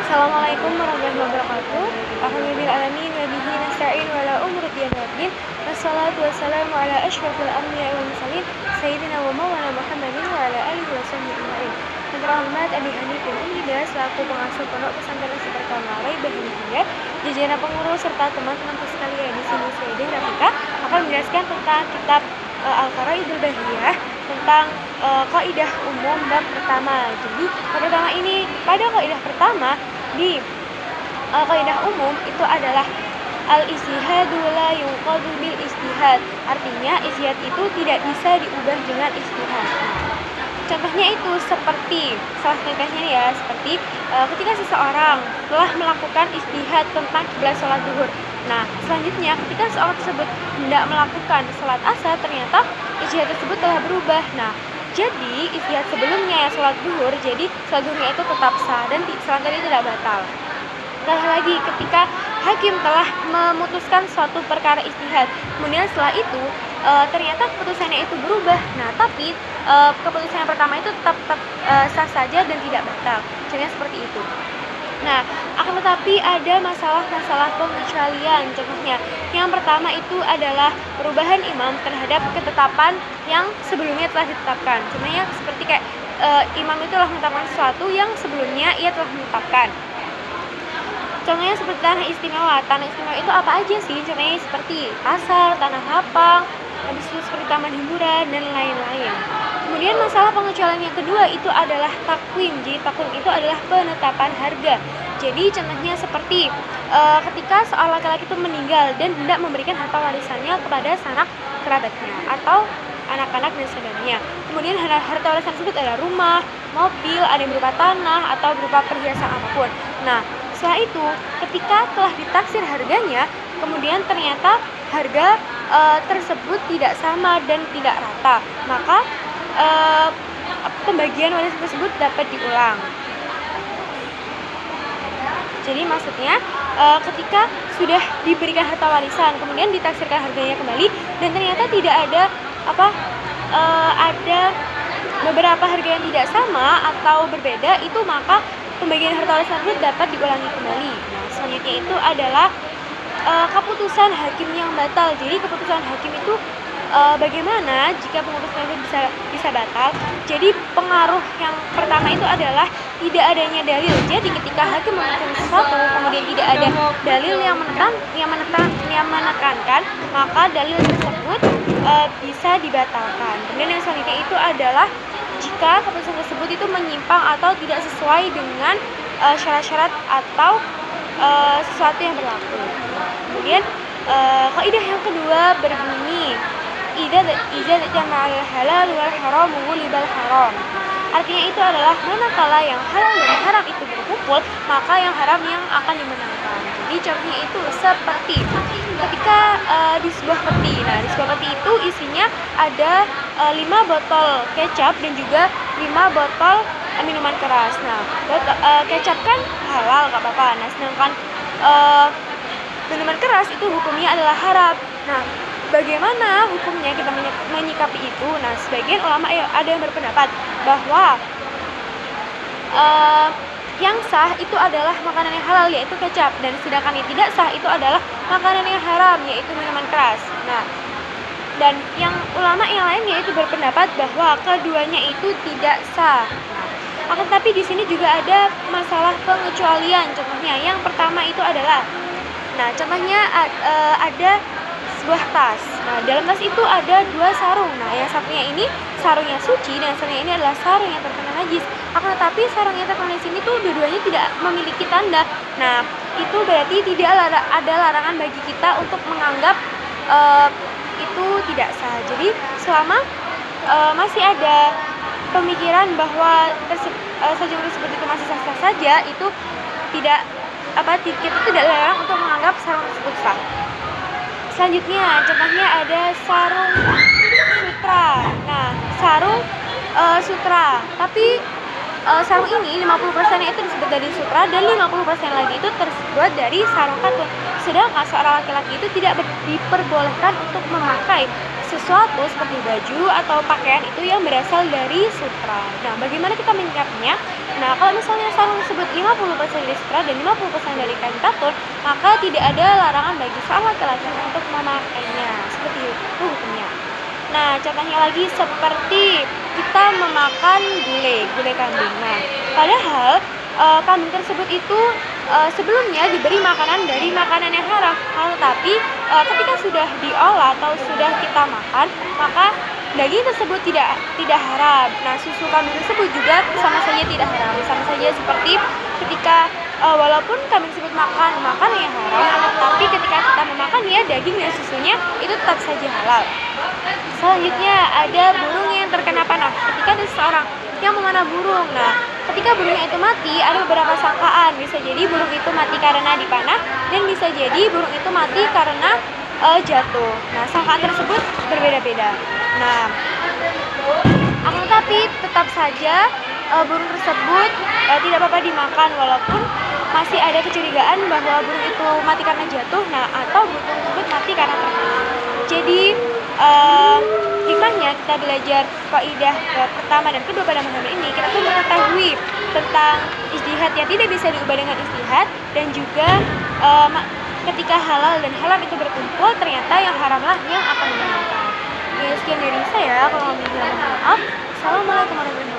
Assalamualaikum warahmatullahi wabarakatuh. Alhamdulillahirrahmanirrahim wa bihi nasta'in wa la umuri diyanaddin. Wassalatu wassalamu ala asyrafil anbiya'i wal mursalin sayyidina wa maulana Muhammadin wa ala alihi wa sahbihi ajma'in. Yang terhormat Abi Hanifin Umida selaku pengasuh pondok pesantren Seperkal Malai Bahinihiyah, jajaran pengurus serta teman-teman sekalian, di sini saya Deh Rafika akan menjelaskan tentang kitab Al-Faraidul Bahiyah tentang kaidah umum bab pertama. Jadi bab pertama ini, pada kaidah pertama di kaidah umum itu adalah al-ijtihadu la yunqadu bil ijtihad. Artinya ijtihad itu tidak bisa diubah dengan ijtihad. Contohnya itu seperti, salah contohnya ya, seperti ketika seseorang telah melakukan ijtihad tentang kiblat sholat zuhur. Nah, selanjutnya ketika seorang tersebut hendak melakukan sholat asar, ternyata ijtihad tersebut telah berubah. Nah, jadi ijtihad sebelumnya ya sholat zuhur, jadi sholat zuhurnya itu tetap sah dan selanjutnya tidak batal. Lagi ketika hakim telah memutuskan suatu perkara ijtihad, kemudian setelah itu ternyata keputusannya itu berubah. Nah, tapi keputusan yang pertama itu tetap sah saja dan tidak batal. Contohnya seperti itu. Nah, akan tetapi ada masalah-masalah pengecualian. Contohnya, yang pertama itu adalah perubahan imam terhadap ketetapan yang sebelumnya telah ditetapkan. Contohnya seperti kayak imam itu telah menetapkan sesuatu yang sebelumnya ia telah menetapkan. Contohnya seperti tanah istimewa. Tanah istimewa itu apa aja sih? Contohnya seperti pasar, tanah lapang, habis itu seperti taman hiburan dan lain-lain. Kemudian masalah pengecualian yang kedua itu adalah takwim. Jadi takwim itu adalah penetapan harga. Jadi contohnya seperti ketika seorang laki-laki itu meninggal dan hendak memberikan harta warisannya kepada sanak kerabatnya atau anak-anak dan saudaranya. Kemudian harta warisan tersebut adalah rumah, mobil, ada yang berupa tanah atau berupa perhiasan apapun. Nah, setelah itu ketika telah ditaksir harganya, kemudian ternyata harga tersebut tidak sama dan tidak rata, maka pembagian warisan tersebut dapat diulang. Jadi maksudnya ketika sudah diberikan harta warisan, kemudian ditaksirkan harganya kembali dan ternyata tidak ada ada beberapa harga yang tidak sama atau berbeda, itu maka pembagian harta warisan tersebut dapat diulangi kembali. Nah, selanjutnya itu adalah keputusan hakim yang batal. Jadi keputusan hakim itu bagaimana jika keputusan itu bisa batal? Jadi pengaruh yang pertama itu adalah tidak adanya dalil. Jadi ketika hakim memutuskan sesuatu kemudian tidak ada dalil yang menekankan, maka dalil tersebut bisa dibatalkan. Kemudian yang selanjutnya itu adalah jika keputusan tersebut itu menyimpang atau tidak sesuai dengan syarat-syarat atau sesuatu yang berlaku. Kemudian kaidah yang kedua berbunyi idza jama'al halal wal haram ghulibal haram. Artinya itu adalah manakala yang halal dan haram itu berkumpul, maka yang haram yang akan dimenangkan. Jadi contohnya itu seperti ketika di sebuah peti. Nah, di sebuah peti itu isinya ada 5 botol kecap dan juga 5 botol minuman keras. Nah, kecap kan halal, gak apa-apa. Nah, sedangkan minuman keras itu hukumnya adalah haram. Nah, bagaimana hukumnya kita menyikapi itu? Nah, sebagian ulama ada yang berpendapat bahwa yang sah itu adalah makanan yang halal, yaitu kecap, dan sedangkan yang tidak sah itu adalah makanan yang haram, yaitu minuman keras. Nah, dan yang ulama yang lain yaitu berpendapat bahwa keduanya itu tidak sah. Akan tetapi di sini juga ada masalah pengecualian. Contohnya yang pertama itu adalah, nah contohnya ada sebuah tas. Nah, dalam tas itu ada 2 sarung. Nah, yang satunya ini sarungnya suci dan satunya ini adalah sarung yang terkena najis. Akan tetapi sarung yang terkena najis ini tuh dua-duanya tidak memiliki tanda. Nah, itu berarti tidak ada larangan bagi kita untuk menganggap itu tidak sah. Jadi selama masih ada pemikiran bahwa sarung tersebut itu masih sah-sah saja, itu kita tidak larang untuk menganggap sarung tersebut sah. Selanjutnya, contohnya ada sarung sutra. Nah, sarung sutra, tapi sarung ini 50% itu disebut dari sutra dan 50% lagi itu terbuat dari sarung katun. sedangkan seorang laki-laki itu tidak diperbolehkan untuk memakai sesuatu seperti baju atau pakaian itu yang berasal dari sutra. Nah, bagaimana kita menyikapinya? Nah, kalau misalnya sarung tersebut 50% dari sutra dan 50% dari kain katun, maka tidak ada larangan bagi seorang laki-laki untuk memakainya. Seperti itu hukumnya. Nah, contohnya lagi seperti kita memakan gulai kambing. Nah, padahal kambing tersebut itu sebelumnya diberi makanan dari makanan yang haram. Tetapi ketika sudah diolah atau sudah kita makan, maka daging tersebut tidak haram. Nah, susu kambing tersebut juga sama saja tidak haram. Sama saja seperti ketika walaupun kambing tersebut makan makanan yang haram, tapi ketika kita memakannya, daging dan susunya itu tetap saja halal. Selanjutnya ada burung yang terkena panah. Ketika ada seseorang yang memanah burung, nah ketika burungnya itu mati, ada beberapa sangkaan. Bisa jadi burung itu mati karena dipanah, dan bisa jadi burung itu mati karena jatuh. Nah, sangkaan tersebut berbeda-beda. Nah, akan tetapi tetap saja burung tersebut tidak apa-apa dimakan, walaupun masih ada kecurigaan bahwa burung itu mati karena jatuh, nah atau burung tersebut mati karena terkena. Jadi hikmahnya kita belajar kaidah pertama dan kedua pada mazhab ini, kita tuh mengetahui tentang ijtihad yang tidak bisa diubah dengan istihad, dan juga ketika halal dan haram itu berkumpul, ternyata yang haramlah yang akan menyenangkan. Sekian dari saya, kalau mohon maaf. Assalamualaikum warahmatullahi wabarakatuh.